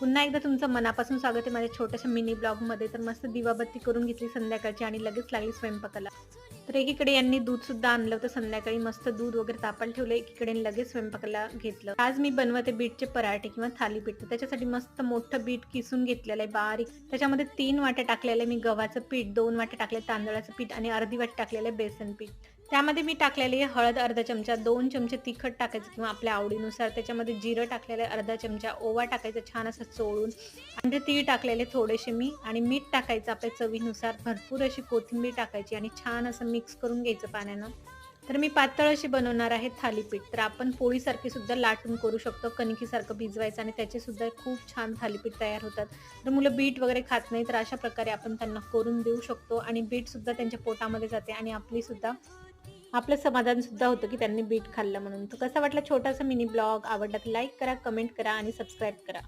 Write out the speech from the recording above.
पुन्हा एकदा तुमचं मनापासून स्वागत आहे माझ्या छोट्याशा मिनी ब्लॉगमध्ये. तर मस्त दिवाबत्ती करून घेतली संध्याकाळची आणि लगेच लागली स्वयंपाकाला. तर एकीकडे यांनी दूधसुद्धा आणलं होतं संध्याकाळी. मस्त दूध वगैरे तापायला ठेवलं. एकीकडे लगेच स्वयंपाकाला घेतलं. आज मी बनवते बीटचे पराठे किंवा थालीपीठ. तर त्याच्यासाठी मस्त मोठं बीट किसून घेतलेलं आहे बारीक. त्याच्यामध्ये 3 वाट्या टाकलेलं आहे मी गव्हाचं पीठ, 2 वाट्या टाकले तांदळाचं पीठ आणि अर्धी वाटी टाकलेलं आहे बेसन पीठ. त्यामध्ये मी टाकलेली आहे हळद अर्धा चमचा, 2 चमचे तिखट टाकायचं किंवा आपल्या आवडीनुसार. त्याच्यामध्ये जिरं टाकलेलं आहे अर्धा चमचा, ओवा टाकायचा छान असं चोळून आणि तीळ टाकलेले थोडेसे मी आणि मीठ टाकायचं आपल्या चवीनुसार. भरपूर अशी कोथिंबीर टाकायची आणि छान असं मिक्स करून घ्यायचं पाण्यानं. तर मी पातळ अशी बनवणार आहे थालीपीठ. तर आपण पोळीसारखी सुद्धा लाटून करू शकतो. कणकीसारखं भिजवायचं आणि त्याचे सुद्धा खूप छान थालीपीठ तयार होतात. तर मुलं बीट वगैरे खात नाही, तर अशा प्रकारे आपण त्यांना करून देऊ शकतो आणि बीट सुद्धा त्यांच्या पोटामध्ये जाते आणि आपलं समाधान सुद्धा होतं की त्यांनी बीट खाल्लं म्हणून. तर कसा वाटला छोटासा मिनी ब्लॉग? आवडला तर लाईक करा, कमेंट करा आणि सबस्क्राईब करा.